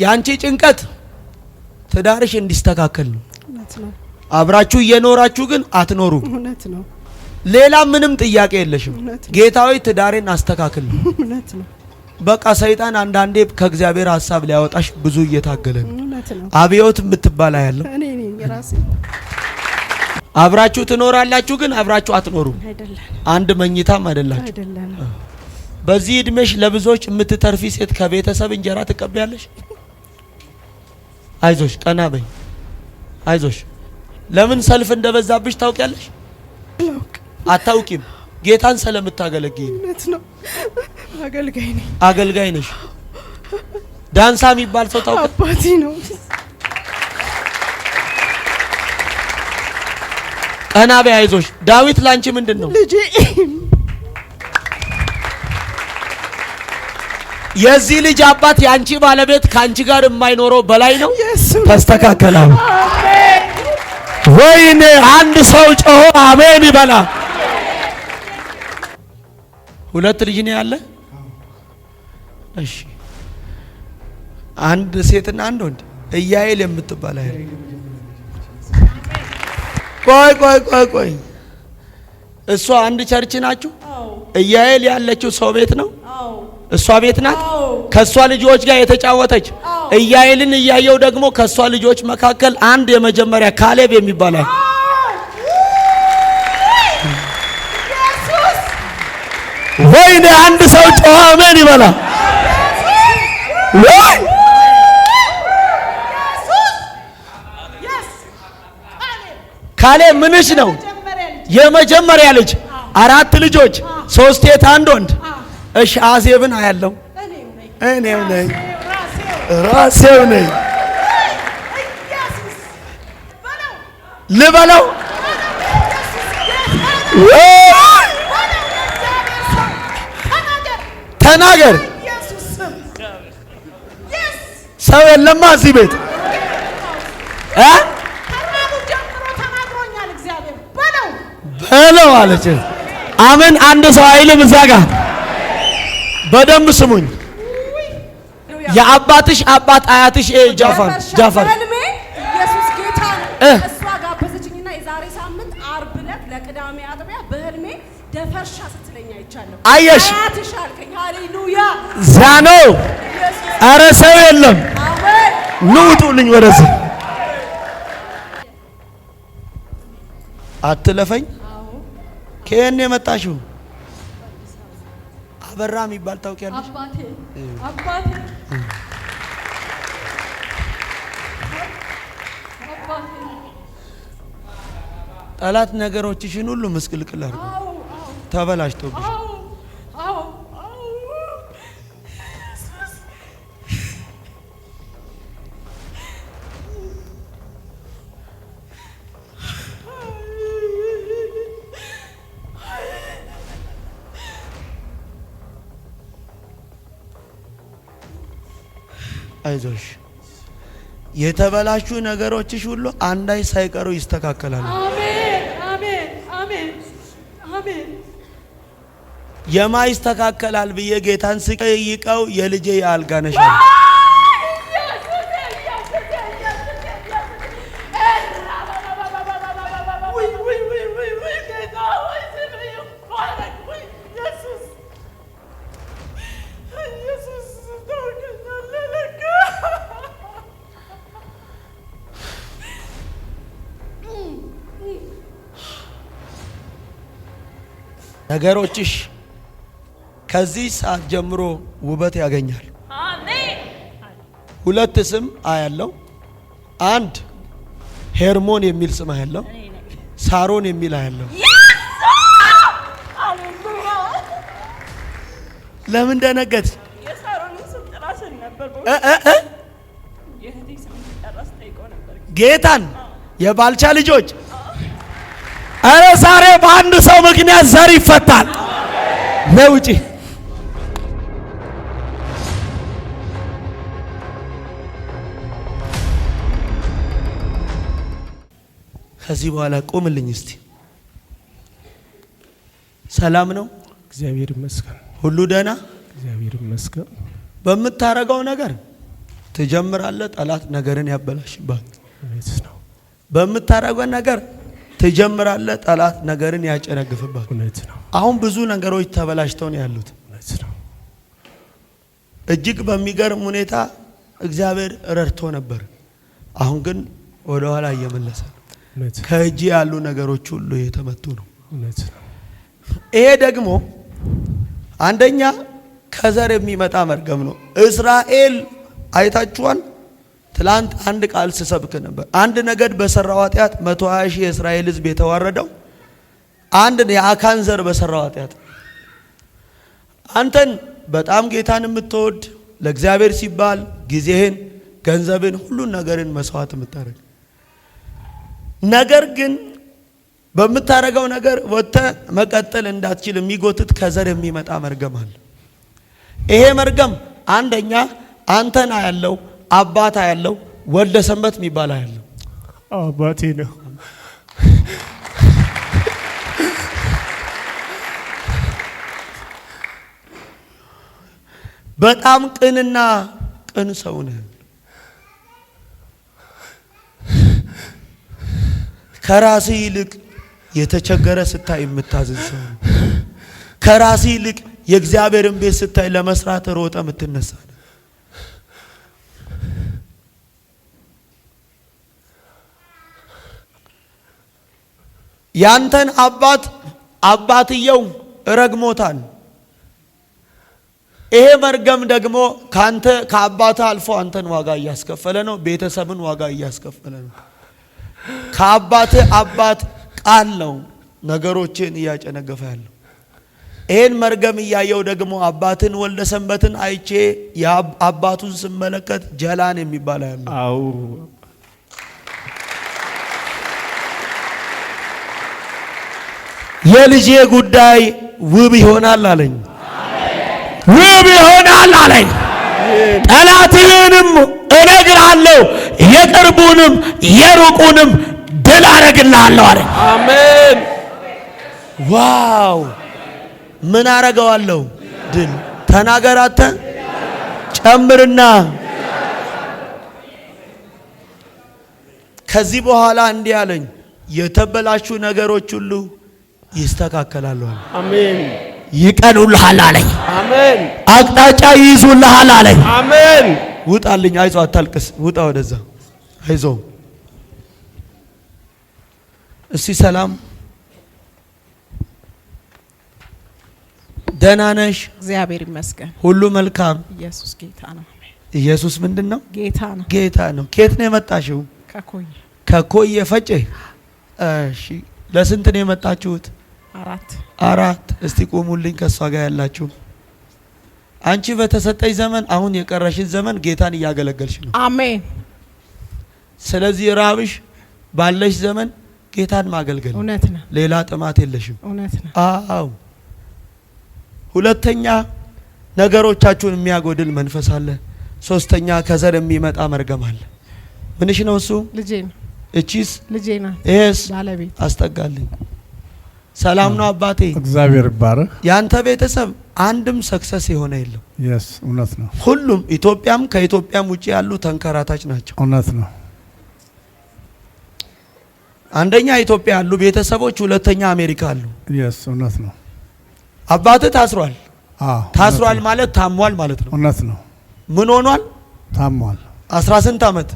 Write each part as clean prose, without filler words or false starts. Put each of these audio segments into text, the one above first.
ያንቺ ጭንቀት ትዳርሽ እንዲስተካከል ነው። እውነት ነው። አብራችሁ እየኖራችሁ ግን አትኖሩ። እውነት ነው። ሌላ ምንም ጥያቄ የለሽም። ጌታዊ ትዳሬን አስተካክል ነው። እውነት ነው። በቃ ሰይጣን አንዳንዴ ከእግዚአብሔር ሐሳብ ሊያወጣሽ ብዙ እየታገለ ነው። እውነት ነው። አብዮት የምትባል ያለው እኔ ነኝ ራሴ። አብራችሁ ትኖራላችሁ ግን አብራችሁ አትኖሩ። አይደለም። አንድ መኝታም አይደላችሁ። አይደለም። በዚህ እድሜሽ ለብዙዎች የምትተርፊ ሴት ከቤተሰብ እንጀራ ትቀበያለሽ። አይዞሽ፣ ቀና በይ። አይዞሽ። ለምን ሰልፍ እንደበዛብሽ ታውቂያለሽ? አታውቂም። ጌታን ስለምታገለግይ ነው። እውነት ነው። አገልጋይ ነኝ። አገልጋይ ነሽ። ዳንሳ የሚባል ሰው ታውቂ? አባቴ ነው። ቀና በይ። አይዞሽ። ዳዊት ላንቺ ምንድነው? ልጄ። የዚህ ልጅ አባት ያንቺ ባለቤት ካንቺ ጋር የማይኖረው በላይ ነው። ተስተካከላው። አሜን። ወይኔ አንድ ሰው ጮሆ አሜን ይበላ። ሁለት ልጅ ነው ያለ? እሺ። አንድ ሴትና አንድ ወንድ። ኢያኤል የምትባል አይደል? ቆይ እሷ አንድ ቸርች ናችሁ? ኢያኤል ያለችው ሰው ቤት ነው? እሷ ቤት ናት። ከሷ ልጆች ጋር የተጫወተች ኢያኤልን እያየው ደግሞ ከሷ ልጆች መካከል አንድ የመጀመሪያ ካሌብ የሚባል አለ። ወይኔ አንድ ሰው ጮኸ አሜን ይበላ። ወይ ካሌብ ምንሽ ነው? የመጀመሪያ ልጅ። አራት ልጆች፣ ሶስት ሴት አንድ ወንድ። እሺ አዜብን አያለው? እኔው ነኝ፣ ራሴው ነኝ። ልበለው? ተናገር። ሰው የለማ እዚህ ቤት በለው አለች። አሜን። አንድ ሰው አይልም እዛ ጋር። በደንብ ስሙኝ። የአባትሽ አባት አያትሽ ጃፈር ኢየሱስ ጌታ ነው። እሷ ጋበዘችኝና የዛሬ ሳምንት ዓርብ ዕለት ለቅዳሜ አጥቢያ በህልሜ ደፈርሻ ስትለኝ አይቻለሁ። አየሽ? አያትሽ አልከኝ። ሃሌሉያ። ዛኖ ኧረ ሰው የለም። አሜን። ንውጡልኝ ወደዚህ። አትለፈኝ። ከየት ነው የመጣሽው? አበራ የሚባል ታውቂያለሽ? አባቴ ጠላት ነገሮችሽን ሁሉ ምስቅልቅል አድርጎ ተበላሽቶብሽ አይዞሽ። የተበላሹ ነገሮችሽ ሁሉ አንዳይ ሳይቀሩ ይስተካከላሉ። አሜን አሜን አሜን አሜን። የማይስተካከላል ብዬ ጌታን ስጠይቀው የልጄ የአልጋ ነሽ አለ። ነገሮችሽ ከዚህ ሰዓት ጀምሮ ውበት ያገኛል። አሜን። ሁለት ስም አያለው። አንድ ሄርሞን የሚል ስም አያለው። ሳሮን የሚል አያለው። ለምን ደነገጥ? የሳሮን ስም ጥራሽን ነበር። የህቴ ስም ጥራሽ ጠይቀው ነበር። ጌታን የባልቻ ልጆች አረ ዛሬ በአንድ ሰው ምክንያት ዘር ይፈታል። ነውጪ ከዚህ በኋላ ቆምልኝ እስቲ። ሰላም ነው? እግዚአብሔር ይመስገን። ሁሉ ደህና? እግዚአብሔር ይመስገን። በምታረገው ነገር ትጀምራለህ፣ ጠላት ነገርን ያበላሽባል። በምታረገው ነገር ትጀምራለህ፣ ጠላት ነገርን ያጨነግፍባል። አሁን ብዙ ነገሮች ተበላሽተው ነው ያሉት። እጅግ በሚገርም ሁኔታ እግዚአብሔር ረድቶ ነበር። አሁን ግን ወደ ኋላ እየመለሰ ነው። ከእጅ ያሉ ነገሮች ሁሉ የተመቱ ነው። ይሄ ደግሞ አንደኛ ከዘር የሚመጣ መርገም ነው። እስራኤል አይታችኋል። ትላንት አንድ ቃል ስሰብክ ነበር። አንድ ነገድ በሰራው ኃጢአት 120 ሺህ የእስራኤል ሕዝብ የተዋረደው አንድ የአካን ዘር በሰራው ኃጢአት። አንተን በጣም ጌታን የምትወድ ለእግዚአብሔር ሲባል ጊዜህን፣ ገንዘብን፣ ሁሉን ነገርን መስዋዕት የምታደርግ ነገር ግን በምታረገው ነገር ወጥተህ መቀጠል እንዳትችል የሚጎትት ከዘር የሚመጣ መርገም አለ። ይሄ መርገም አንደኛ አንተና ያለው አባታ ያለው ወልደ ሰንበት የሚባል ያለው አባቴ ነው። በጣም ቅንና ቅን ሰው ነህ። ከራስህ ይልቅ የተቸገረ ስታይ የምታዝን ሰው ነው። ከራስህ ይልቅ የእግዚአብሔርን ቤት ስታይ ለመስራት ሮጠ የምትነሳ ነው። ያንተን አባትየው ረግሞታል። ይሄ መርገም ደግሞ ካንተ ከአባታ አልፎ አንተን ዋጋ እያስከፈለ ነው። ቤተሰብን ዋጋ እያስከፈለ ነው። ከአባት አባት ቃል ነው ነገሮችን እያጨነገፈ ያለው። ይሄን መርገም እያየው ደግሞ አባትን ወልደ ሰንበትን አይቼ አባቱን ስመለከት ጀላን የሚባል ያለው አው የልጄ ጉዳይ ውብ ይሆናል አለኝ። ውብ ይሆናል አለኝ። ጠላትህንም እነግራለሁ፣ የቅርቡንም የሩቁንም ድል አረግልሃለሁ አለኝ። አሜን። ዋው! ምን አረገዋለሁ? ድል። ተናገራተ ጨምርና ከዚህ በኋላ እንዲህ አለኝ፣ የተበላሹ ነገሮች ሁሉ ይስተካከላሉ። አሜን። ይቀኑልሃል አለኝ። አሜን። አቅጣጫ ይይዙልሃል አለኝ። አሜን። ውጣልኝ፣ አይዞ አታልቅስ፣ ውጣ ወደዛ፣ አይዞ። እስቲ ሰላም፣ ደህና ነሽ? እግዚአብሔር ይመስገን፣ ሁሉ መልካም። ኢየሱስ ጌታ ነው። ኢየሱስ ምንድን ነው? ጌታ ነው። ጌታ ነው። ከየት ነው የመጣሽው? ከኮዬ። ከኮዬ ፈጬ። እሺ፣ ለስንት ነው የመጣችሁት? አራት። እስቲ ቆሙልኝ ከሷ ጋር ያላችሁ። አንቺ በተሰጠኝ ዘመን አሁን የቀረሽን ዘመን ጌታን እያገለገልሽ ነው። አሜን። ስለዚህ ራብሽ ባለሽ ዘመን ጌታን ማገልገል። እውነት ነው። ሌላ ጥማት የለሽም። እውነት ነው። አዎ። ሁለተኛ ነገሮቻችሁን የሚያጎድል መንፈስ አለ። ሶስተኛ ከዘር የሚመጣ መርገም አለ። ምንሽ ነው እሱ? ልጄ ነው። እቺስ? ልጄ ናት። ኤስ ባለቤት። አስጠጋልኝ። ሰላም ነው አባቴ? እግዚአብሔር ይባረክ። ያንተ ቤተሰብ አንድም ሰክሰስ የሆነ የለም። yes እውነት ነው። ሁሉም ኢትዮጵያም ከኢትዮጵያም ውጪ ያሉ ተንከራታች ናቸው። እውነት ነው። አንደኛ ኢትዮጵያ ያሉ ቤተሰቦች፣ ሁለተኛ አሜሪካ አሉ። yes እውነት ነው። አባትህ ታስሯል። ታስሯል ነው። ማለት ታሟል ማለት ነው። እውነት ነው። ምን ሆኗል? ታሟል። 18 ዓመት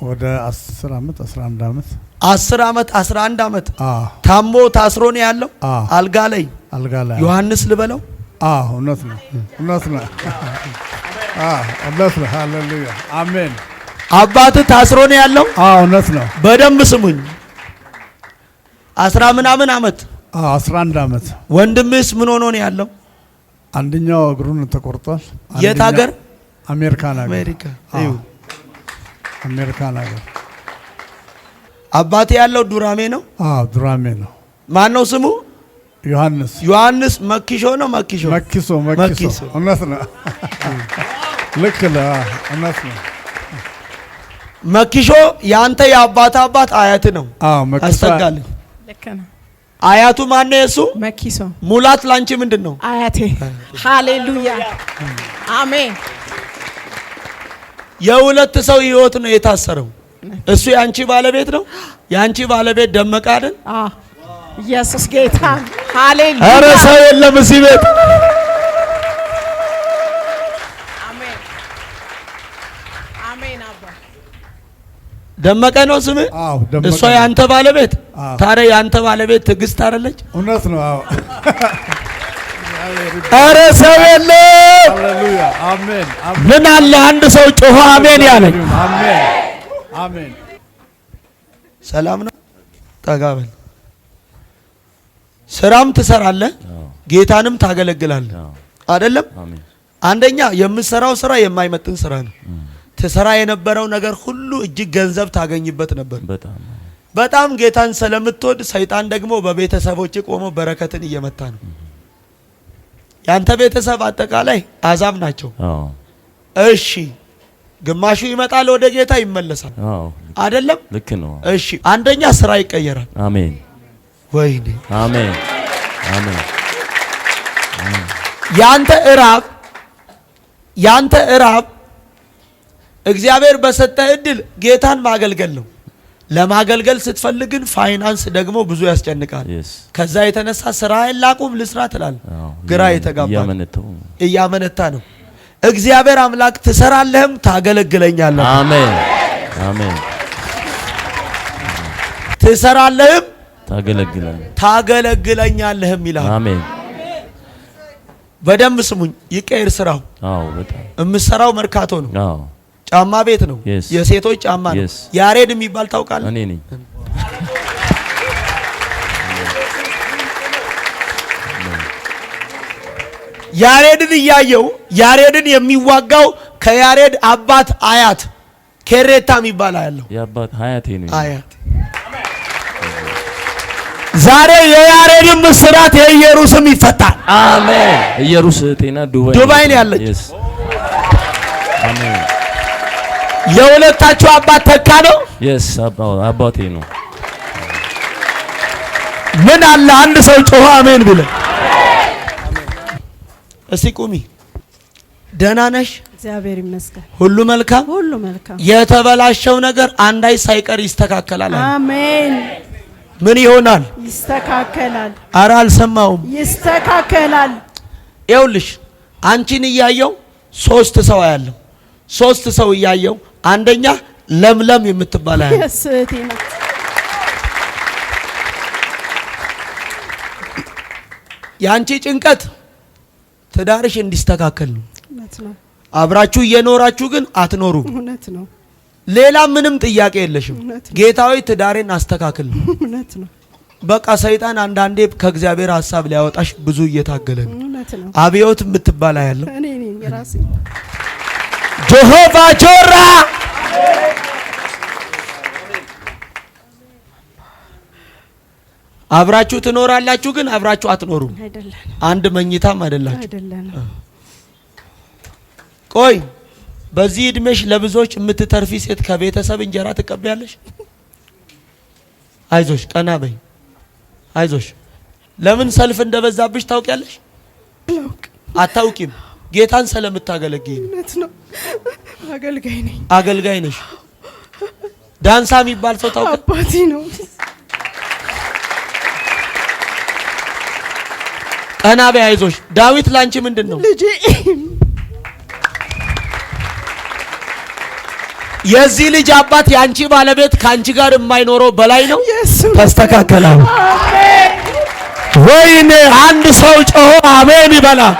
ወደ 10 ዓመት 11 ዓመት 10 ዓመት 11 ዓመት ታሞ ታስሮ ነው ያለው። አልጋ ላይ ዮሐንስ ልበለው። እውነት ነው። እውነት ነው። እውነት ነው። ሃሌሉያ አሜን። አባትህ ታስሮ ነው ያለው። እውነት ነው። በደንብ ስሙኝ። 10 ምናምን ዓመት 11 ዓመት። ወንድምስ ምን ሆኖ ነው ያለው? አንደኛው እግሩን ተቆርጧል። የት ሀገር? አሜሪካን ሀገር። አሜሪካ። እዩ አሜሪካን ሀገር። አባቴ ያለው ዱራሜ ነው። ዱራሜ ነው። ማን ነው ስሙ? ዮሐንስ። ዮሐንስ መኪሾ ነው። መኪሾ መኪሶ። እውነት ነው። ልክ ነው። እውነት ነው። መኪሾ ያንተ የአባት አባት አያት ነው። አስጠጋልኝ። ልክ ነው። አያቱ ማን ነው? የሱ መኪሶ። ሙላት ላንቺ ምንድን ነው? አያቴ። ሃሌሉያ አሜን። የሁለት ሰው ህይወት ነው የታሰረው። እሱ ያንቺ ባለቤት ነው። ያንቺ ባለቤት ደመቀ አይደል? ኢየሱስ ጌታ ሃሌሉያ። ኧረ ሰው የለም እዚህ ቤት። አሜን አሜን። አባ ደመቀ ነው ስምህ? አዎ ደመቀ። እሷ ያንተ ባለቤት? ታዲያ ያንተ ባለቤት ትዕግስት አይደለች? እውነት ነው። አዎ ኧረ ሰው የለም። ሃሌሉያ አሜን። ምን አለ አንድ ሰው ጮሆ አሜን ያለኝ? አሜን አሜን። ሰላም ነው። ጠጋበል። ስራም ትሰራለህ፣ ጌታንም ታገለግላለህ አይደለም? አንደኛ የምትሰራው ስራ የማይመጥን ስራ ነው። ትሰራ የነበረው ነገር ሁሉ እጅግ ገንዘብ ታገኝበት ነበር። በጣም ጌታን ስለምትወድ ሰይጣን ደግሞ በቤተሰቦች ቆሞ በረከትን እየመታ ነው። ያንተ ቤተሰብ አጠቃላይ አዛብ ናቸው። እሺ ግማሹ ይመጣል ወደ ጌታ ይመለሳል አይደለም? ልክ ነው። እሺ አንደኛ ስራ ይቀየራል። አሜን ወይኔ አሜን አሜን። ያንተ እራብ እግዚአብሔር በሰጠህ እድል ጌታን ማገልገል ነው። ለማገልገል ስትፈልግን ፋይናንስ ደግሞ ብዙ ያስጨንቃል። ከዛ የተነሳ ስራዬን ላቁም ልስራ ትላለህ። ግራ የተጋባ እያመነታ ነው። እግዚአብሔር አምላክ ትሰራለህም ታገለግለኛለህ። አሜን አሜን። ትሰራለህም ታገለግለኛለህም ይላል። አሜን። በደንብ ስሙኝ። ይቀየር ስራው። በጣም የምትሰራው መርካቶ ነው። ጫማ ቤት ነው። የሴቶች ጫማ ነው። ያሬድ የሚባል ታውቃለህ? እኔ ነኝ። ያሬድን እያየው ያሬድን የሚዋጋው ከያሬድ አባት አያት ኬሬታ የሚባል ያለው የአባት አያቴ ነው። አያት ዛሬ የያሬድን ምስራት የኢየሩስም ይፈታል። አሜን። ኢየሩስ ጤና ዱባይ ነው ያለች። አሜን። የሁለታችሁ አባት ተካ ነው? አባቴ ነው። ምን አለ አንድ ሰው ጮኸ አሜን ብለ። እስቲ ቁሚ። ደህና ነሽ? እግዚአብሔር ይመስገን። ሁሉ መልካም፣ ሁሉ መልካም። የተበላሸው ነገር አንዳይ ሳይቀር ይስተካከላል። አሜን። ምን ይሆናል? ይስተካከላል። ኧረ አልሰማውም። ይስተካከላል። ይኸውልሽ አንቺን እያየው ሶስት ሰው ያለው ሶስት ሰው እያየው አንደኛ ለምለም የምትባል ያለው የስህቴ ነው። ያንቺ ጭንቀት ትዳርሽ እንዲስተካከል ነው። እውነት ነው። አብራችሁ እየኖራችሁ ግን አትኖሩም። እውነት ነው። ሌላ ምንም ጥያቄ የለሽም። ጌታዊ ትዳሬን አስተካክል ነው። እውነት ነው። በቃ ሰይጣን አንዳንዴ ከእግዚአብሔር ሐሳብ ሊያወጣሽ ብዙ እየታገለ ነው። እውነት ነው። አብዮት የምትባል ያለው እኔ ነኝ ራሴ። ጆሆቫ ጆራ አብራችሁ ትኖራላችሁ ግን አብራችሁ አትኖሩም። አይደለም። አንድ መኝታም አይደላችሁ። አይደለም። ቆይ በዚህ እድሜሽ ለብዙዎች የምትተርፊ ሴት ከቤተሰብ እንጀራ ትቀበያለሽ? አይዞሽ፣ ቀና በይ። አይዞሽ። ለምን ሰልፍ እንደበዛብሽ ታውቂያለሽ? አታውቂም። ጌታን ስለምታገለግይ ነው። እውነት ነው። አገልጋይ ነኝ። አገልጋይ ነሽ። ዳንሳ የሚባል ሰው ታውቂያለሽ? አባቴ ነው። ቀና በይ። አይዞሽ። ዳዊት ላንቺ ምንድን ነው? ልጄ። የዚህ ልጅ አባት ያንቺ ባለቤት ካንቺ ጋር የማይኖረው በላይ ነው። ተስተካከላል። አሜን። ወይኔ አንድ ሰው ጮሆ አሜን ይበላል።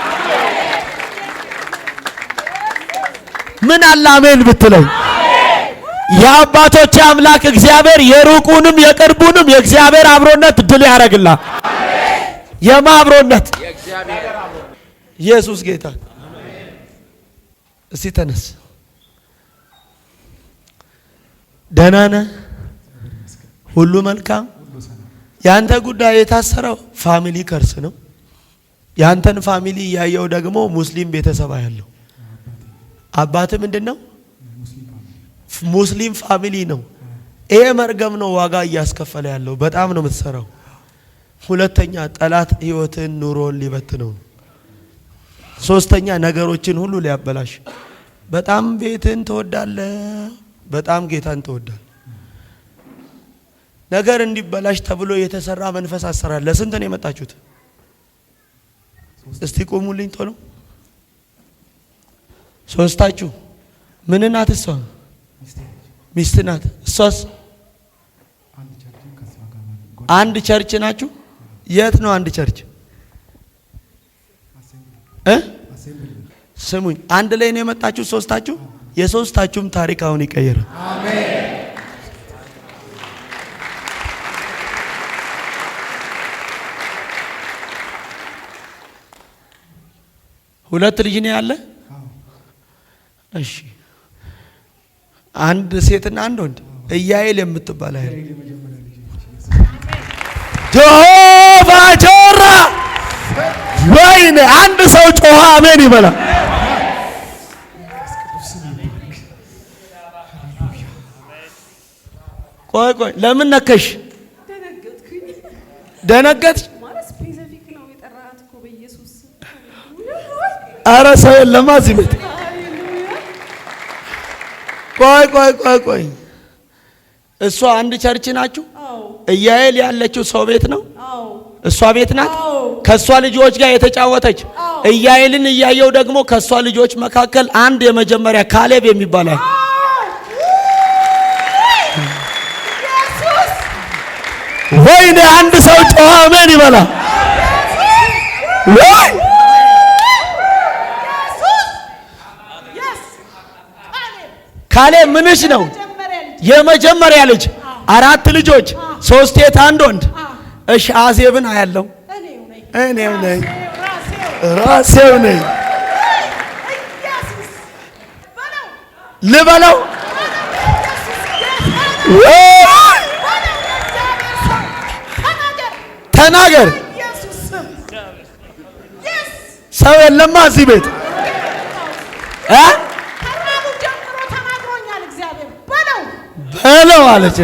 ምን አለ አሜን ብትለኝ? የአባቶች አምላክ እግዚአብሔር የሩቁንም የቅርቡንም የእግዚአብሔር አብሮነት ድል ያደርግላል። የማብሮነት ኢየሱስ ጌታ። እስቲ ተነስ። ደህና ነህ? ሁሉ መልካም? ያንተ ጉዳይ የታሰረው ፋሚሊ ከርስ ነው። ያንተን ፋሚሊ ያየው ደግሞ ሙስሊም ቤተሰብ ያለው አባት ምንድነው? ሙስሊም ፋሚሊ ነው። ይሄ መርገም ነው ዋጋ እያስከፈለ ያለው። በጣም ነው የምትሰራው። ሁለተኛ ጠላት ህይወትን ኑሮን ሊበትነው። ሶስተኛ ነገሮችን ሁሉ ሊያበላሽ። በጣም ቤትን ትወዳለህ፣ በጣም ጌታን ትወዳለህ። ነገር እንዲበላሽ ተብሎ የተሰራ መንፈስ አሰራር። ለስንት ነው የመጣችሁት? እስቲ ቆሙልኝ ቶሎ። ሶስታችሁ። ምን ናት እሷ? ሚስት ናት። እሷስ? አንድ ቸርች ናችሁ? የት ነው አንድ ቸርች? ስሙኝ፣ አንድ ላይ ነው የመጣችሁ ሶስታችሁ። የሶስታችሁም ታሪክ አሁን ይቀየራል። አሜን። ሁለት ልጅ ነው ያለ? እሺ፣ አንድ ሴትና አንድ ወንድ። ኢያኤል የምትባል አይደል? ጆሆቫ ጆራ ወይኔ! አንድ ሰው ጮኸ አሜን ይበላል። ቆይ ቆይ፣ ለምን ነከሽ? ደነገጥሽ? አረ ሰው የለም እዚህ ቤት። ቆይ ቆይ ቆይ ቆይ፣ እሷ አንድ ቸርች ናችሁ? ኢያኤል ያለችው ሰው ቤት ነው? እሷ ቤት ናት። ከሷ ልጆች ጋር የተጫወተች ኢያኤልን እያየው ደግሞ ከሷ ልጆች መካከል አንድ የመጀመሪያ ካሌብ የሚባላል። ወይኔ! አንድ ሰው ጮኸ አሜን ይበላል። ወይ ካሌብ ምንሽ ነው? የመጀመሪያ ልጅ። አራት ልጆች፣ ሶስት ሴት አንድ ወንድ። እሺ አዜብን አያለው? እኔው ነኝ፣ ራሴው ነኝ። ልበለው? ተናገር። ሰው የለማ እዚህ ቤት በለው አለች።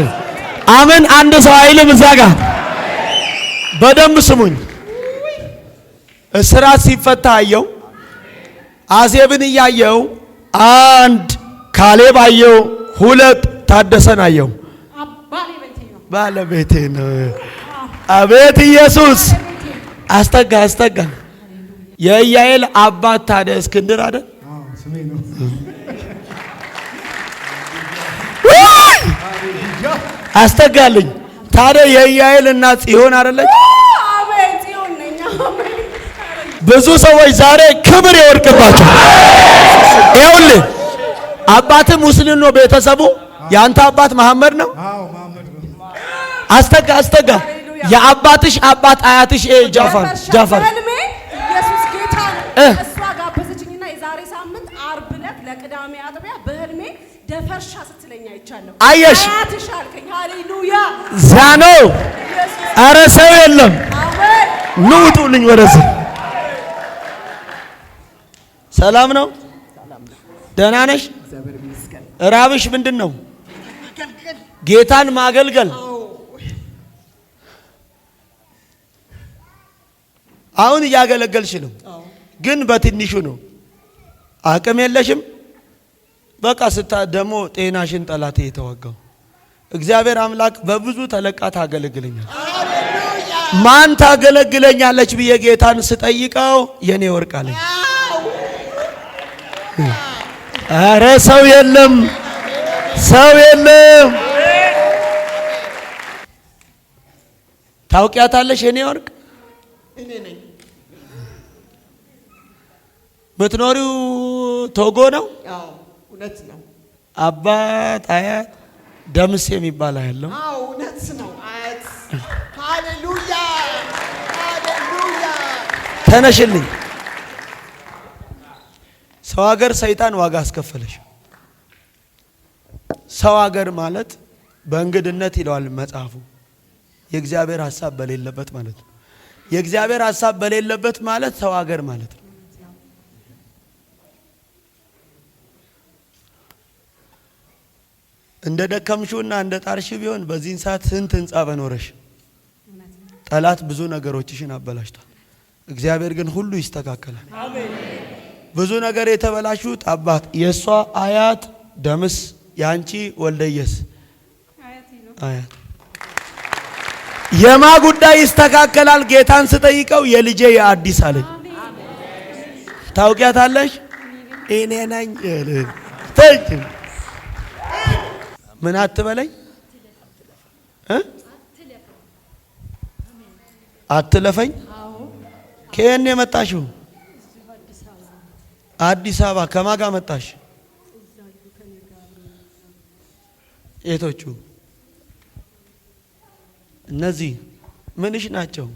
አሜን። አንድ ሰው አይልም እዛ ጋር። በደንብ ስሙኝ። እስራት ሲፈታ አየው። አዜብን እያየው አንድ ካሌብ አየው፣ ሁለት ታደሰን አየው። ባለቤቴ ነው። አቤት ኢየሱስ! አስጠጋ አስጠጋ። የኢያኤል አባት ታዲያ እስክንድር አይደል? ስሜ ነው። አስጠጋልኝ። ታዲያ የኢያኤል እናት ጽዮን አይደለች? አሜን፣ ጽዮን ነኝ። ብዙ ሰዎች ዛሬ ክብር ይወድቅባቸው። ይኸውልህ አባትህ ሙስሊም ነው ቤተሰቡ። ያንተ አባት መሐመድ ነው? አዎ መሐመድ ነው። አስጠጋ አስጠጋ። የአባትሽ አባት አያትሽ ጃፈር ህልሜ ኢየሱስ ጌታ ነው። እሷ ጋበዘችኝና የዛሬ ሳምንት ዓርብ ዕለት ለቅዳሜ አጥቢያ በህልሜ ደፈርሻ ስትለኝ አይቻለሁ። አየሽ? አያትሽ አልከኝ። ሃሌሉያ ዛኖ። ኧረ ሰው የለም። አሜን። ኑ ውጡልኝ ወደዚህ። ሰላም ነው? ደህና ነሽ? ራብሽ ምንድን ነው? ጌታን ማገልገል። አሁን እያገለገልሽ ነው፣ ግን በትንሹ ነው። አቅም የለሽም። በቃ ስታ ደግሞ ጤናሽን ጠላት የተዋጋው እግዚአብሔር አምላክ በብዙ ተለቃ ታገለግለኛል። ማን ታገለግለኛለች ብዬ ጌታን ስጠይቀው የኔ ወርቅ አለኝ። አረ ሰው የለም፣ ሰው የለም። ታውቂያታለሽ? የኔ ወርቅ እኔ ነኝ። ምትኖሪው ቶጎ ነው? አዎ እውነት ነው። አባት አያት ደምስ የሚባል ያለው? አዎ እውነት ነው። አያት። ሃሌሉያ ሃሌሉያ። ተነሽልኝ። ሰው ሀገር ሰይጣን ዋጋ አስከፈለሽ። ሰው ሀገር ማለት በእንግድነት ይለዋል መጽሐፉ፣ የእግዚአብሔር ሐሳብ በሌለበት ማለት ነው። የእግዚአብሔር ሐሳብ በሌለበት ማለት ሰው ሀገር ማለት ነው። እንደ ደከምሽውና እንደ ጣርሽ ቢሆን በዚህን ሰዓት ስንት ህንጻ በኖረሽ። ጠላት ብዙ ነገሮችሽን አበላሽቷል። እግዚአብሔር ግን ሁሉ ይስተካከላል። ብዙ ነገር የተበላሹት አባት የሷ አያት ደምስ ያንቺ ወልደየስ አያት የማ ጉዳይ ይስተካከላል። ጌታን ስጠይቀው የልጄ የአዲስ አለኝ። ታውቂያታለሽ? እኔ ነኝ። ምን አትበለኝ አትለፈኝ። ከየት ነው የመጣሽው? አዲስ አበባ። ከማን ጋር መጣሽ? የቶቹ እነዚህ ምንሽ ናቸው?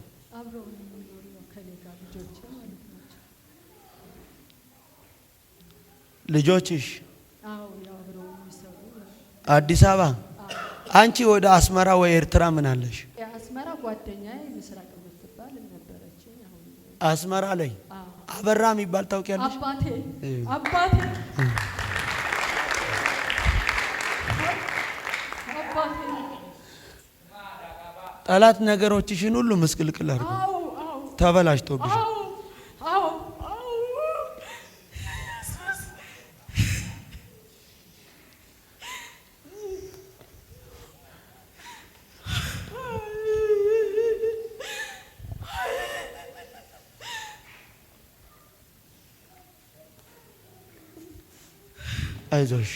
ልጆችሽ? አዲስ አበባ። አንቺ ወደ አስመራ ወይ ኤርትራ ምን አለሽ? አስመራ ጓደኛዬ ምስራቅ የምትባል ነበረችኝ። አስመራ ላይ አበራ የሚባል ታውቂያለሽ? አባቴ ጠላት ነገሮችሽን ሁሉ ምስቅልቅል አድርጎ ተበላሽቶብሽ አይዞሽ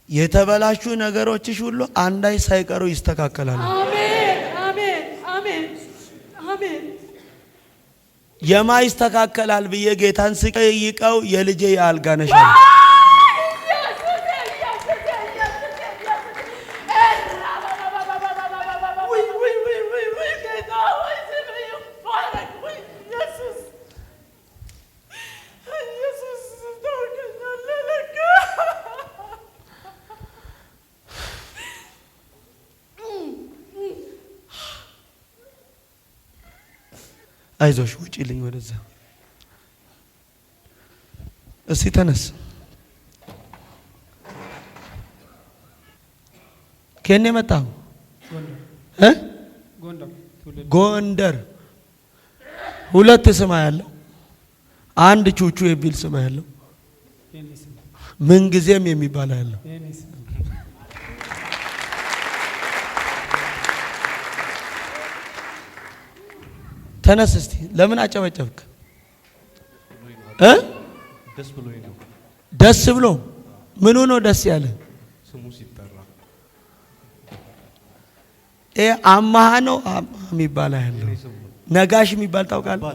የተበላሹ ነገሮችሽ ሁሉ አንዳይ ሳይቀሩ ይስተካከላሉ። አሜን አሜን አሜን አሜን። የማይስተካከላል ብዬ ጌታን ስጠይቀው የልጄ የአልጋ ነሽ። አይዞሽ ውጪልኝ ወደዛ። እስቲ ተነስ። ከኔ መጣው ጎንደር። ሁለት ስም ያለው አንድ ቹቹ የሚል ስም ያለው ምን ጊዜም የሚባል ያለው ተነስ እስቲ። ለምን አጨበጨብክ? ደስ ብሎ ምኑ ነው ደስ ያለ? ስሙ ሲጠራ አማሃ ነው የሚባል ያለው ነጋሽ የሚባል ታውቃለህ?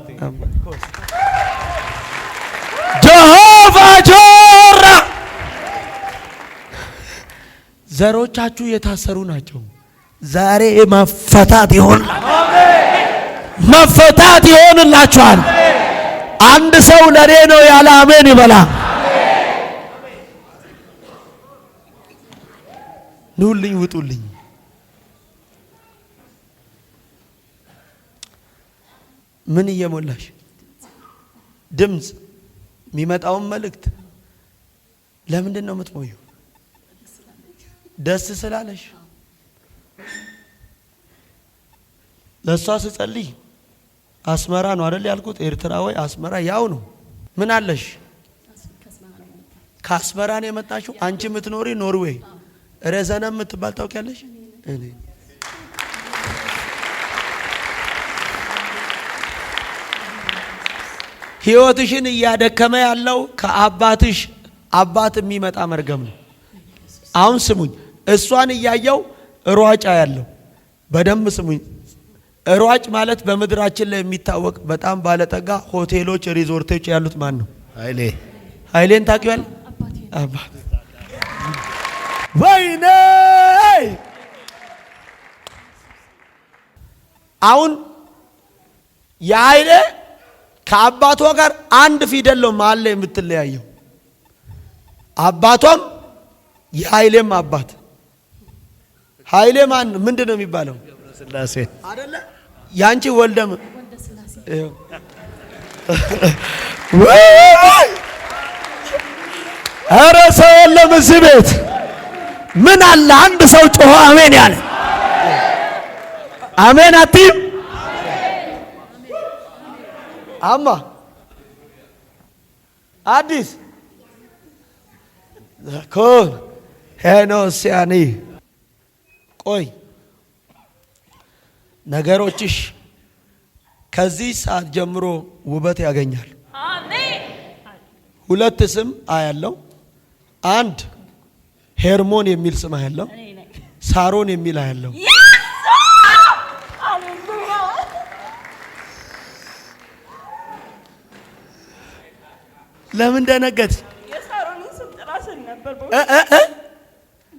ጀሆቫ ጆራ። ዘሮቻችሁ የታሰሩ ናቸው። ዛሬ መፈታት ይሆናል። መፈታት ይሆንላችኋል። አንድ ሰው ለኔ ነው ያለ አሜን ይበላ። ኑልኝ ውጡልኝ። ምን እየሞላሽ? ድምፅ የሚመጣውን መልእክት ለምንድን ነው የምትሞዩ? ደስ ስላለሽ። ለሷ ስጸልይ አስመራ ነው አይደል ያልኩት? ኤርትራ ወይ አስመራ ያው ነው። ምን አለሽ? ከአስመራ ነው የመጣሽው? አንቺ የምትኖሪ ኖርዌይ ረዘነም የምትባል ታውቂያለሽ? እኔ ህይወትሽን እያደከመ ያለው ከአባትሽ አባት የሚመጣ መርገም ነው። አሁን ስሙኝ፣ እሷን እያየው ሯጫ ያለው በደንብ ስሙኝ። ሯጭ ማለት በምድራችን ላይ የሚታወቅ በጣም ባለጠጋ ሆቴሎች፣ ሪዞርቶች ያሉት ማን ነው? ኃይሌን ታውቂዋለሽ? አባት ወይኔ! አሁን የኃይሌ ከአባቷ ጋር አንድ ፊደል ነው መሀል ላይ የምትለያየው። አባቷም የኃይሌም አባት ኃይሌ ማን ምንድን ነው የሚባለው? ስላሴ አይደለ? ያንቺ ወልደም ኧረ ሰው የለም እዚህ ቤት። ምን አለ አንድ ሰው ጮሆ አሜን ያለ? አሜን አትይም? አማ አዲስ ኮን ሄኖሲያኒ ቆይ ነገሮችሽ ከዚህ ሰዓት ጀምሮ ውበት ያገኛል። አሜን። ሁለት ስም አያለው። አንድ ሄርሞን የሚል ስም አያለው። ሳሮን የሚል አያለው። ለምን ደነገጥ? የሳሮንን ስም ጥራስን ነበር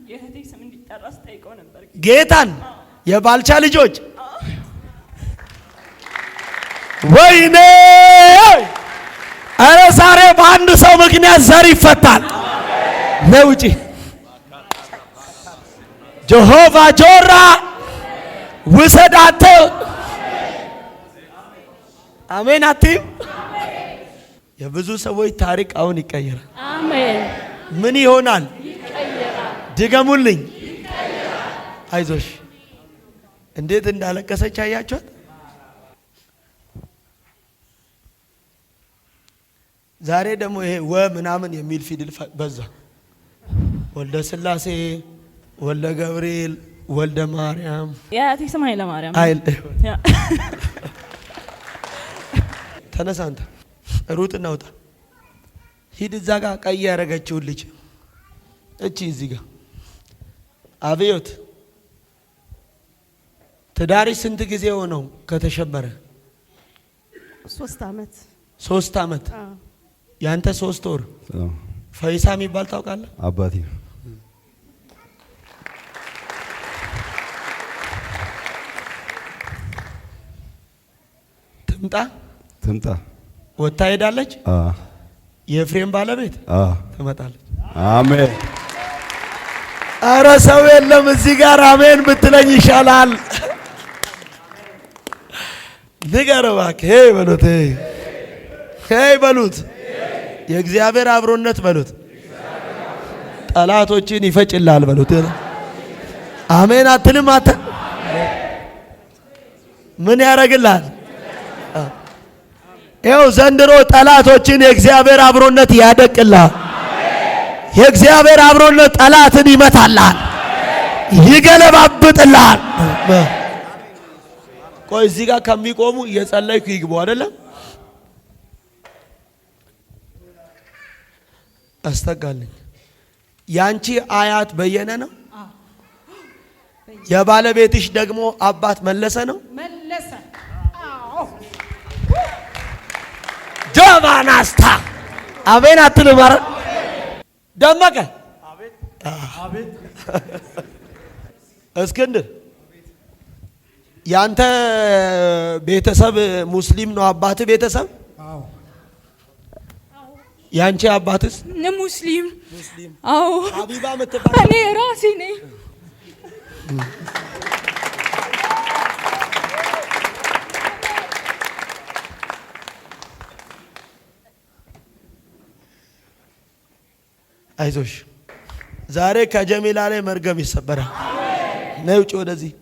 የእህቴ ስም እንዲጠራ ስጠይቀው ነበር። ጌታን የባልቻ ልጆች ወይኔ! አረ ዛሬ በአንድ ሰው ምክንያት ዘር ይፈታል። ለውጪ ጀሆቫ ጆራ ውሰዳተ አሜን አትይም? የብዙ ሰዎች ታሪክ አሁን ይቀየራል። አሜን። ምን ይሆናል? ይቀየራል። ድገሙልኝ። ይቀየራል። አይዞሽ። እንዴት እንዳለቀሰች አያችኋት? ዛሬ ደግሞ ይሄ ወ ምናምን የሚል ፊደል በዛ። ወልደ ስላሴ፣ ወልደ ገብርኤል፣ ወልደ ማርያም። የአያቴ ስም ኃይለ ማርያም። ተነሳ አንተ ሩጥ እናውጣ። ሂድ እዛ ጋር ቀይ ያደረገችውን ልጅ እቺ እዚህ ጋር አብዮት ትዳርሽ ስንት ጊዜ ሆነው ከተሸበረ? 3 ዓመት። 3 ዓመት። ያንተ 3 ወር። ፈይሳ የሚባል ታውቃለህ? አባቴ ትምጣ ወታ ሄዳለች። የኤፍሬም ባለቤት ትመጣለች። አሜን። አረ ሰው የለም እዚህ ጋር አሜን ብትለኝ ይሻላል። ንገረው እባክህ። ሄይ በሉት፣ ሄይ በሉት። የእግዚአብሔር አብሮነት በሉት። ጠላቶችን ይፈጭላል በሉት። አሜን አትልም? አተ ምን ያደርግልሃል? ይኸው ዘንድሮ ጠላቶችን የእግዚአብሔር አብሮነት ያደቅልሃል። የእግዚአብሔር አብሮነት ጠላትን ይመታልሃል፣ ይገለባብጥልሃል። ቆይ እዚህ ጋር ከሚቆሙ እየጸለይኩ ይግቡ አይደለም? አስተጋልኝ። ያንቺ አያት በየነ ነው። የባለቤትሽ ደግሞ አባት መለሰ ነው። መለሰ። አዎ ጀባናስታ አሜን አትልም? ኧረ ደመቀ አቤት። እስክንድር ያንተ ቤተሰብ ሙስሊም ነው? አባት ቤተሰብ? አዎ። ያንቺ አባትስ? ሙስሊም። አዎ። ሀቢባ የምትባል እኔ ራሴ ነኝ። አይዞሽ ዛሬ ከጀሚላ ላይ መርገም ይሰበራል። ነይ ውጪ ወደዚህ።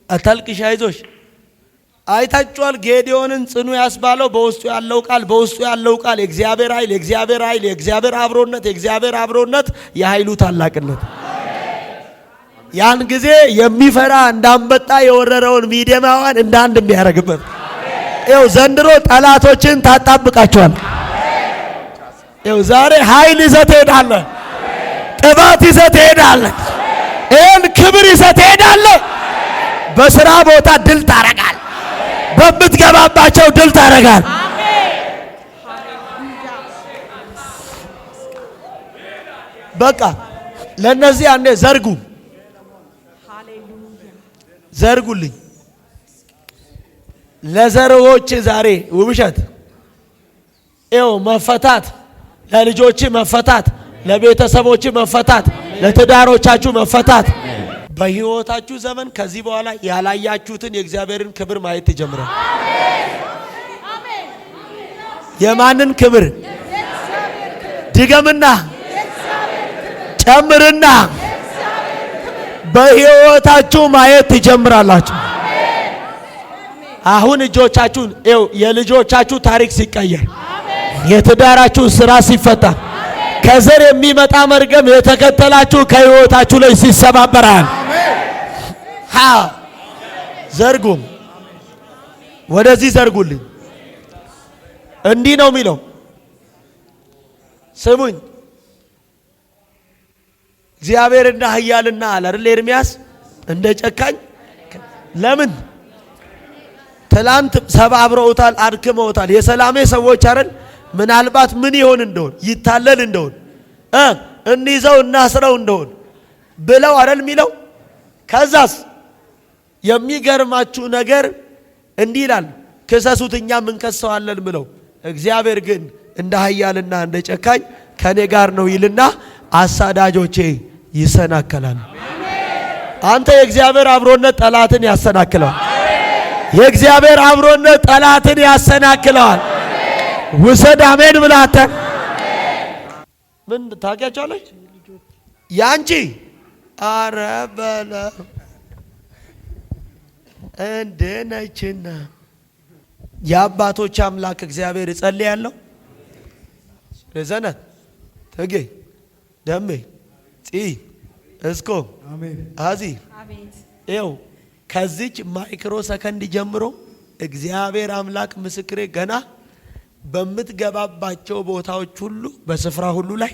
አታልቅሽ፣ አይዞሽ። አይታችኋል ጌዲዮንን ጽኑ ያስባለው በውስጡ ያለው ቃል የእግዚአብሔር ኃይል፣ የእግዚአብሔር አብሮነት፣ የኃይሉ ታላቅነት። ያን ጊዜ የሚፈራ እንዳንበጣ የወረረውን ሚዲያማዋን እንዳንድ የሚያደርግበት። ይኸው ዘንድሮ ጠላቶችን ታጣብቃቸዋል። ይኸው ዛሬ ኃይል ይዘህ ትሄዳለህ፣ ቅባት ይዘህ ትሄዳለህ፣ ይህን ክብር ይዘህ ትሄዳለህ። በስራ ቦታ ድል ታረጋል፣ በምትገባባቸው ድል ታረጋል። በቃ ለነዚህ አንዴ ዘርጉልኝ። ለዘርዎች ዛሬ ውብሸት ይኸው መፈታት፣ ለልጆች መፈታት፣ ለቤተሰቦች መፈታት፣ ለትዳሮቻችሁ መፈታት። በህይወታችሁ ዘመን ከዚህ በኋላ ያላያችሁትን የእግዚአብሔርን ክብር ማየት ይጀምራል። የማንን ክብር? ድገምና ጨምርና በህይወታችሁ ማየት ትጀምራላችሁ። አሁን እጆቻችሁን ይኸው የልጆቻችሁ ታሪክ ሲቀየር የትዳራችሁ ስራ ሲፈታ ከዘር የሚመጣ መርገም የተከተላችሁ ከህይወታችሁ ላይ ሲሰባበራል። ዘርጉም ወደዚህ ዘርጉልኝ። እንዲህ ነው የሚለው። ስሙኝ፣ እግዚአብሔር እንደ ኃያልና አለ አይደል? ኤርምያስ እንደ ጨካኝ ለምን ትላንት ሰባብረውታል፣ አድክመውታል። የሰላሜ ሰዎች አይደል? ምናልባት ምን ይሆን እንደሆን ይታለል እንደሆን እንይዘው እናስረው እንደሆን ብለው አይደል የሚለው። ከዛስ የሚገርማችሁ ነገር እንዲህ ይላል፣ ክሰሱት እኛም እንከሰዋለን ብለው፣ እግዚአብሔር ግን እንደ ኃያልና እንደ ጨካኝ ከኔ ጋር ነው ይልና አሳዳጆቼ ይሰናከላል። አንተ የእግዚአብሔር አብሮነት ጠላትን ያሰናክለዋል። የእግዚአብሔር አብሮነት ጠላትን ያሰናክለዋል። ውሰድ አሜን ብላተ ምን ታውቂያቸዋለች? ያንቺ አረበለ እንደነችና የአባቶች አምላክ እግዚአብሔር እጸልያለሁ። ለዘነት ተጌ ደሜ ጺ እስኮ አዚ ይኸው ከዚች ማይክሮ ሰከንድ ጀምሮ እግዚአብሔር አምላክ ምስክሬ ገና በምትገባባቸው ቦታዎች ሁሉ በስፍራ ሁሉ ላይ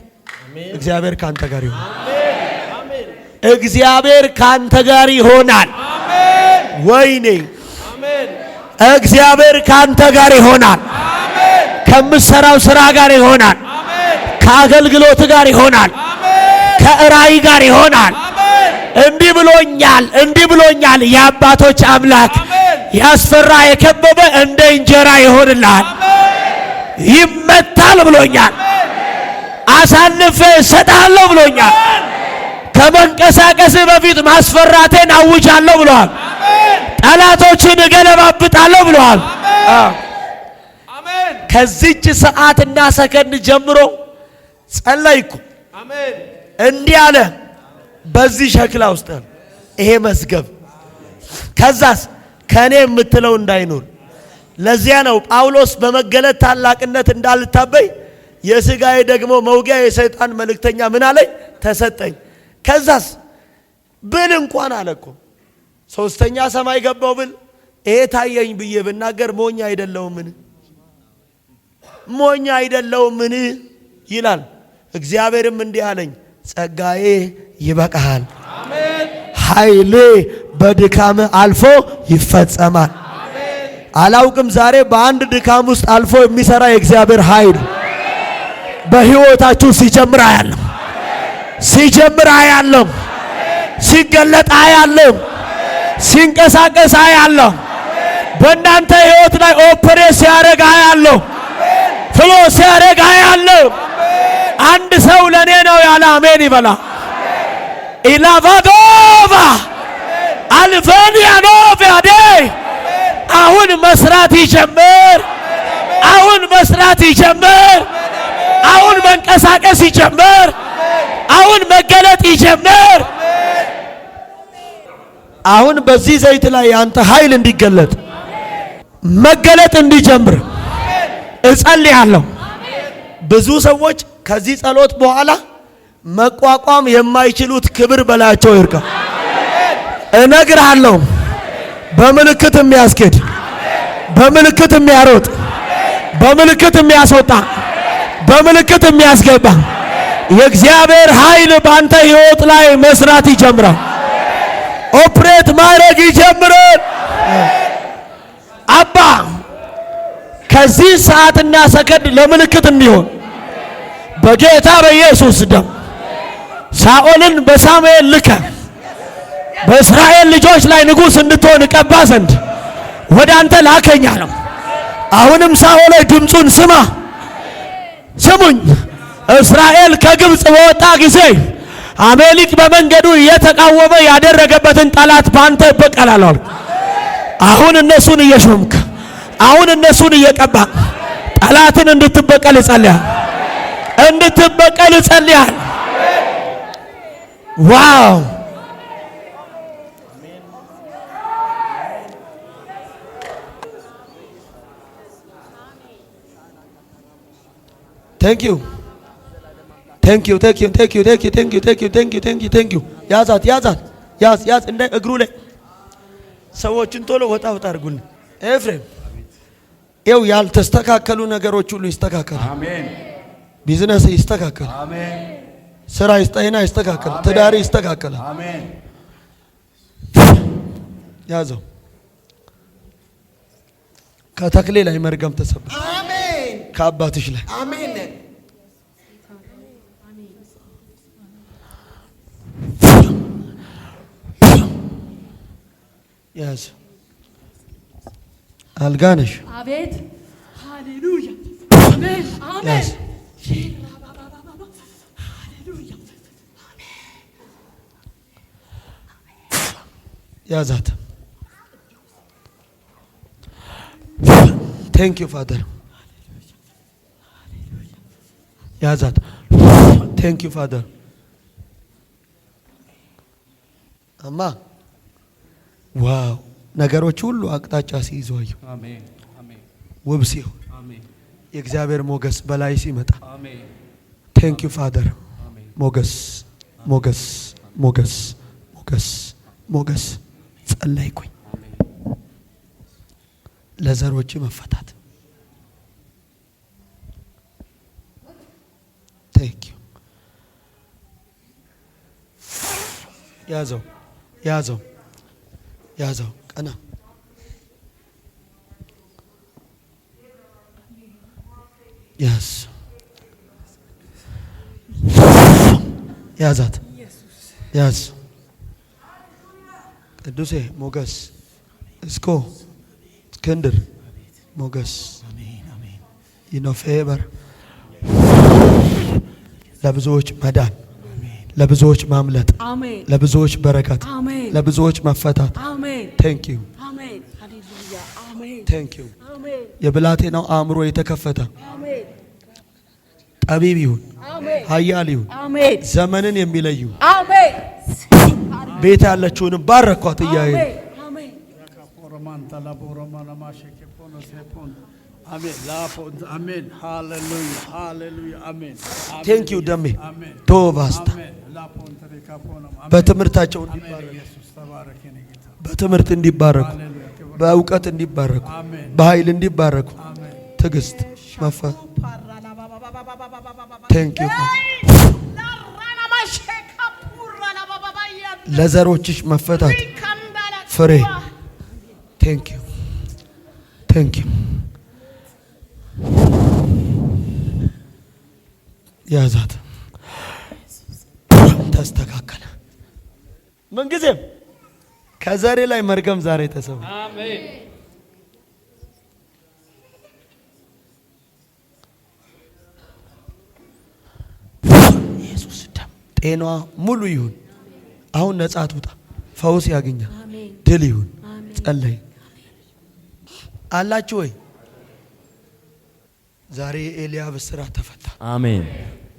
እግዚአብሔር ካንተ ጋር ይሆናል። እግዚአብሔር ካንተ ጋር ይሆናል። ወይኔ እግዚአብሔር ካንተ ጋር ይሆናል። ከምትሰራው ስራ ጋር ይሆናል። ከአገልግሎት ጋር ይሆናል። ከራእይ ጋር ይሆናል። እንዲህ ብሎኛል፣ እንዲህ ብሎኛል። የአባቶች አምላክ ያስፈራ የከበበ እንደ እንጀራ ይሆንልሃል። ይመታል ብሎኛል። አሳልፌ እሰጥሃለሁ ብሎኛል። ከመንቀሳቀስ በፊት ማስፈራቴን አውጃለሁ ብለዋል። ጠላቶችን እገለባብጣለሁ ብለዋል። ከዚች ሰዓትና ሰከንድ ጀምሮ ጸለይኩ። እንዲህ አለ፣ በዚህ ሸክላ ውስጥ ይሄ መዝገብ ከዛስ ከኔ የምትለው እንዳይኖር። ለዚያ ነው ጳውሎስ በመገለጥ ታላቅነት እንዳልታበይ የሥጋዬ ደግሞ መውጊያ የሰይጣን መልእክተኛ ምን አለኝ ተሰጠኝ። ከዛስ ብል እንኳን አለኮ ሶስተኛ ሰማይ ገባው ብል ይሄ ታየኝ ብዬ ብናገር ሞኝ አይደለሁምን? ሞኝ አይደለሁምን ይላል። እግዚአብሔርም እንዲህ አለኝ፣ ጸጋዬ ይበቃሃል፣ ኃይሌ በድካም አልፎ ይፈጸማል። አላውቅም ዛሬ በአንድ ድካም ውስጥ አልፎ የሚሰራ የእግዚአብሔር ኃይል በሕይወታችሁ ሲጀምር አያለሁ፣ ሲጀምር አያለሁ፣ ሲገለጥ አያለሁ፣ ሲንቀሳቀስ አያለሁ። በእናንተ ሕይወት ላይ ኦፕሬት ሲያደርግ አያለሁ፣ ፍሎ ሲያደርግ አያለሁ። አንድ ሰው ለኔ ነው ያለ አሜን ይበላ። ኢላቫዶቫ አልፈኒያኖቭ ያዴ አሁን መስራት ይጀምር። አሁን መስራት ይጀምር። አሁን መንቀሳቀስ ይጀምር። አሁን መገለጥ ይጀምር። አሁን በዚህ ዘይት ላይ ያንተ ኃይል እንዲገለጥ መገለጥ እንዲጀምር እጸልያለሁ። ብዙ ሰዎች ከዚህ ጸሎት በኋላ መቋቋም የማይችሉት ክብር በላያቸው ይርቃ። እነግርሃለሁ፣ በምልክት የሚያስኬድ፣ በምልክት የሚያሮጥ፣ በምልክት የሚያስወጣ፣ በምልክት የሚያስገባ የእግዚአብሔር ኃይል ባንተ ሕይወት ላይ መስራት ይጀምራል። ኦፕሬት ማድረግ ይጀምራል። አባ ከዚህ ሰዓትና ሰከንድ ለምልክት እንዲሆን በጌታ በኢየሱስ ደም ሳኦልን በሳሙኤል ልከ በእስራኤል ልጆች ላይ ንጉሥ እንድትሆን ቀባ ዘንድ ወደ አንተ ላከኛለሁ። አሁንም ሳኦል ድምፁን ስማ። ስሙኝ። እስራኤል ከግብፅ በወጣ ጊዜ አሜሊክ በመንገዱ እየተቃወመ ያደረገበትን ጠላት ባንተ ይበቀላል። አሁን እነሱን እየሾምክ፣ አሁን እነሱን እየቀባ ጠላትን እንድትበቀል ይጸልያል፣ እንድትበቀል ይጸልያል። ዋው! ቴንክ ዩ ቴንክ ዩ ቴንክ ዩ ቴንክ ዩ ቴንክ ዩ ቴንክ ዩ ቴንክ ዩ ቴንክ ዩ ቴንክ ዩ ቴንክ ዩ። ያዛት ያዛት ያዝ ያዝ እንደ እግሩ ላይ ሰዎችን ቶሎ ወጣ ወጣ አድርጉልን። ኤፍሬም ይኸው ያልተስተካከሉ ነገሮች ሁሉ ይስተካከሉ። አሜን። ቢዝነስ ይስተካከል። አሜን። ስራ ይስጠይና ይስተካከል። ትዳሪ ይስተካከላል። አሜን። ያዘው ከተክሌ ላይ መርገም ተሰበረ። አሜን። ከአባትሽ ላይ አሜን። ያዝ አልጋነሽ አቤት ሃሌሉያ አሜን አሜን ያዝ ያዛት። ቴንክ ዩ ፋደር። ያዛት። ቴንክ ዩ ፋደር። አማ ዋው ነገሮች ሁሉ አቅጣጫ ሲይዙ አየሁ። አሜን። አሜን። ውብ ሲሆን አሜን። የእግዚአብሔር ሞገስ በላይ ሲመጣ አሜን። ቴንክ ዩ ፋደር። ሞገስ ሞገስ ሞገስ ሞገስ ሞገስ ጸለይኩኝ ለዘሮች መፈታት። ቴንክ ዩ ያዘው ያዘው ያዘው ቀና ያዝ ያዛት ያዝ ቅዱሴ ሞገስ እስኮ እስክንድር ሞገስ ይኖፌበር ለብዙዎች መዳን ለብዙዎች ማምለጥ አሜን ለብዙዎች በረከት አሜን ለብዙዎች መፈታት። አሜን ቴንክ ዩ አሜን ሃሌሉያ አሜን ቴንክ ዩ። አሜን የብላቴናው አእምሮ የተከፈተ አሜን ጠቢብ ይሁን አሜን ኃያል ይሁን አሜን ዘመንን የሚለዩ አሜን ቤት ያለችውንም ባረኳት እያየ አሜን ፖሮማን ታላቦሮማን ማሸከፖን ሴፖን አሜን ላፖን አሜን ሃሌሉያ ሃሌሉያ አሜን ቴንክ ዩ ደሜ አሜን ቶባስታ አሜን ላፖን ተሪካፖን በትምህርታቸው እንዲባረኩ ኢየሱስ ተባረክ የኔ ጌታ በትምህርት እንዲባረኩ በእውቀት እንዲባረኩ በኃይል እንዲባረኩ ትዕግስት መፈ ቴንክ ዩ ለዘሮችሽ መፈታት ፍሬ ቴንክ ዩ ቴንክ ዩ ያዛት ተስተካከለ። ምንጊዜም ከዘሬ ላይ መርገም ዛሬ ተሰበረ። አሜን ኢየሱስ ደም ጤናዋ ሙሉ ይሁን። አሁን ነጻ ትውጣ፣ ፈውስ ያገኛል፣ ድል ይሁን። ጸለይ አላችሁ ወይ? ዛሬ ኤልያብ እስራት ተፈታ። አሜን።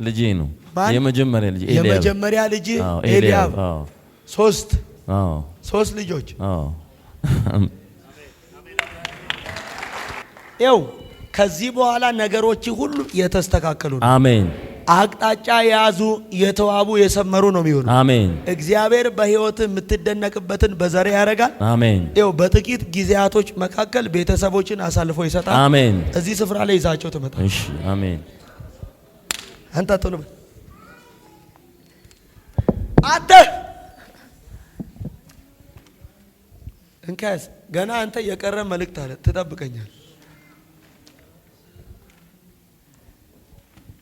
ልጄ ነው ማን? የመጀመሪያ ልጅ ኤልያብ። የመጀመሪያ ልጅ አዎ ኤልያብ። አዎ ሶስት ልጆች። አዎ ይኸው ከዚህ በኋላ ነገሮች ሁሉ የተስተካከሉ ነው። አሜን አቅጣጫ የያዙ የተዋቡ የሰመሩ ነው የሚሆኑ። አሜን እግዚአብሔር በህይወት የምትደነቅበትን በዘሬ ያደርጋል። አሜን ይኸው በጥቂት ጊዜያቶች መካከል ቤተሰቦችን አሳልፎ ይሰጣል። አሜን። እዚህ ስፍራ ላይ ይዛቸው ትመጣ። እሺ አሜን። አንተ አጥኑ አንተ እንካስ ገና አንተ የቀረ መልእክት አለ ትጠብቀኛል።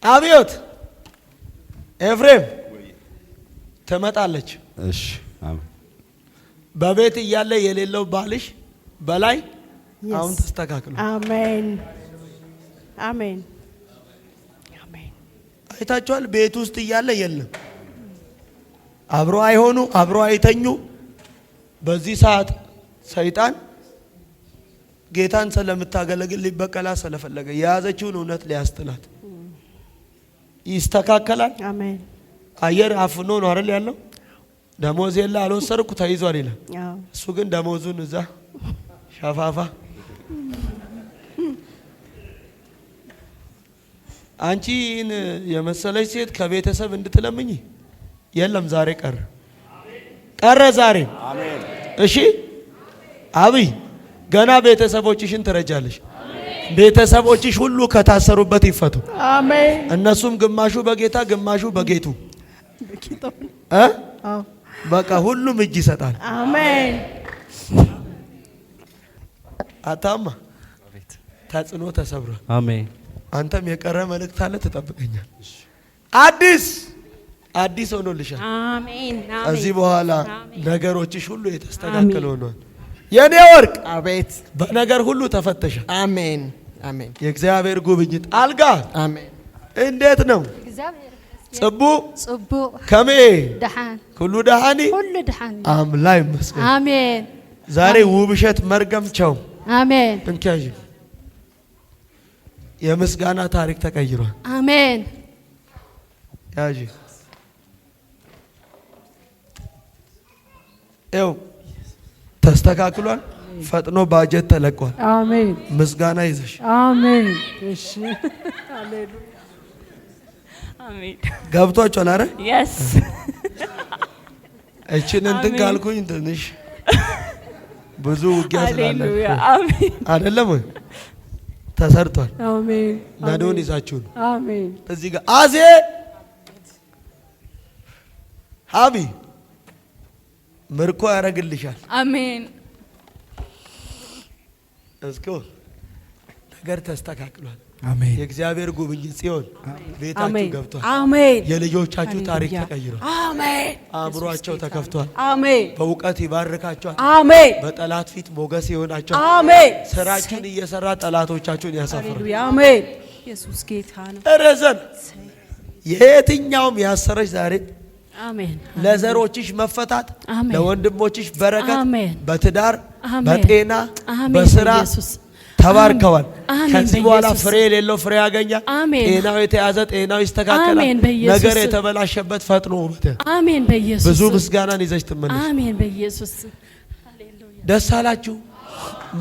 አብዮት ኤፍሬም ትመጣለች። እሺ አሜን። በቤት እያለ የሌለው ባልሽ በላይ አሁን ተስተካክሎ አሜን አሜን አሜን። አይታችኋል። ቤት ውስጥ እያለ የለም። አብሮ አይሆኑ፣ አብሮ አይተኙ። በዚህ ሰዓት ሰይጣን ጌታን ስለምታገለግል ሊበቀላ ስለፈለገ የያዘችውን እውነት ሊያስጥላት ይስተካከላል። አሜን። አየር አፍኖ ነው አይደል ያለው። ደሞዝ የለ አልወሰድኩ ተይዟል ይላል። እሱ ግን ደሞዙን እዛ ሸፋፋ አንቺን የመሰለች ሴት ከቤተሰብ እንድትለምኝ የለም። ዛሬ ቀረ ዛሬ። አሜን። እሺ አብይ ገና ቤተሰቦችሽን ትረጃለሽ። ቤተሰቦችሽ ሁሉ ከታሰሩበት ይፈቱ። አሜን። እነሱም ግማሹ በጌታ ግማሹ በጌቱ በቃ ሁሉም እጅ ይሰጣል። አሜን። አታማ ተጽዕኖ ተሰብሯል። አሜን። አንተም የቀረ መልእክት አለ ትጠብቀኛል። አዲስ ሆኖልሻል። አሜን። ከዚህ በኋላ ነገሮችሽ ሁሉ የተስተካከለ ሆኗል። የኔ ወርቅ አቤት። በነገር ሁሉ ተፈተሻል። አሜን። አሜን። የእግዚአብሔር ጉብኝት አልጋ አሜን። እንዴት ነው? ጽቡ ከሜ ደሃን ሁሉ ደሃኒ ሁሉ ደሃን አምላክ ይመስገን። አሜን። ዛሬ ውብሸት መርገምቸው አሜን። እንካጂ የምስጋና ታሪክ ተቀይሯል። አሜን። ያጂ ኤው ተስተካክሏል። ፈጥኖ ባጀት ተለቋል። አሜን። ምስጋና ይዘሽ አሜን። እሺ ሃሌሉያ። አሜን። ገብቷችኋል? አረ የስ እቺን እንትን ካልኩኝ ትንሽ ብዙ ውጊያ ስላለ ሃሌሉያ። አሜን። አይደለም ወይ? ተሰርቷል። አሜን። ነዶን ይዛችሁ ነው። አሜን። እዚህ ጋር አዜ ሀቢ ምርኮ ያደርግልሻል። አሜን። እስኮ ነገር ተስተካክሏል። አሜን። የእግዚአብሔር ጉብኝት ጽዮን ቤታችሁ ገብቷል። አሜን። የልጆቻችሁ ታሪክ ተቀይሯል። አሜን። አእምሯቸው ተከፍቷል። አሜን። በእውቀት ይባርካቸዋል። አሜን። በጠላት ፊት ሞገስ ይሆናቸዋል። አሜን። ስራችሁን እየሰራ ጠላቶቻችሁን ያሳፍራል። አሜን። ኢየሱስ ጌታ ነው። ረዘን የትኛውም ያሰረች ዛሬ አሜን። ለዘሮችሽ መፈታት፣ አሜን። ለወንድሞችሽ በረከት፣ አሜን። በትዳር አሜን። በጤና አሜን። በስራ በኢየሱስ ተባርከዋል። አሜን። ከዚህ በኋላ በኢየሱስ ፍሬ የሌለው ፍሬ ያገኛል። አሜን። ጤናው የተያዘ ጤናው ይስተካከላል። አሜን። በኢየሱስ ነገር የተበላሸበት ፈጥኖ ውበት። አሜን። በኢየሱስ ብዙ ምስጋናን ይዘሽ ትመለሽ። አሜን። በኢየሱስ ሃሌሉያ። ደስ አላችሁ?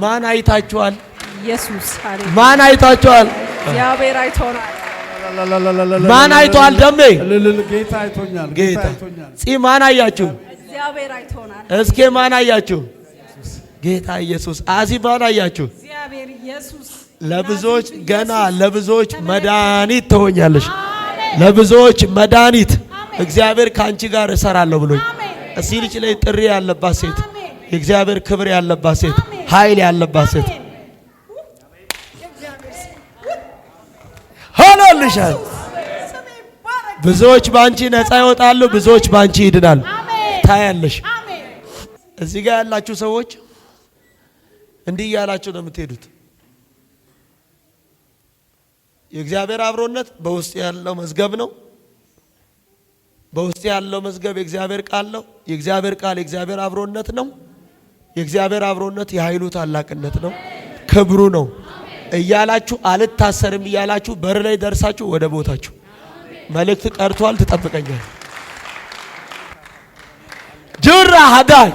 ማን አይታችኋል? ኢየሱስ ሃሌሉያ። ማን አይታችኋል? እግዚአብሔር አይቶናል። ማን አይቷል? ደሜ ጌታ አይቶኛል። ጌታ አይቶኛል። ጺ ማን አያችሁ? እግዚአብሔር አይቶናል። እስኬ ማን አያችሁ? ጌታ ኢየሱስ። አዚ ማን አያችሁ? እግዚአብሔር ኢየሱስ። ለብዙዎች ገና ለብዙዎች መድኃኒት ትሆኛለሽ። ለብዙዎች መድኃኒት እግዚአብሔር ከአንቺ ጋር እሰራለሁ ብሎኝ እዚህ ልጅ ላይ ጥሪ ያለባት ሴት፣ የእግዚአብሔር ክብር ያለባት ሴት፣ ኃይል ያለባት ሴት ሆኖልሻል። ብዙዎች ባንቺ ነፃ ይወጣሉ። ብዙዎች ባንቺ ይድናሉ። ታያለሽ። እዚህ ጋር ያላችሁ ሰዎች እንዲህ እያላችሁ ነው የምትሄዱት። የእግዚአብሔር አብሮነት በውስጥ ያለው መዝገብ ነው። በውስጥ ያለው መዝገብ የእግዚአብሔር ቃል ነው። የእግዚአብሔር ቃል የእግዚአብሔር አብሮነት ነው። የእግዚአብሔር አብሮነት የኃይሉ ታላቅነት ነው፣ ክብሩ ነው እያላችሁ አልታሰርም እያላችሁ በር ላይ ደርሳችሁ ወደ ቦታችሁ መልእክት ቀርቷል። ትጠብቀኛል ጅራ ሀዳይ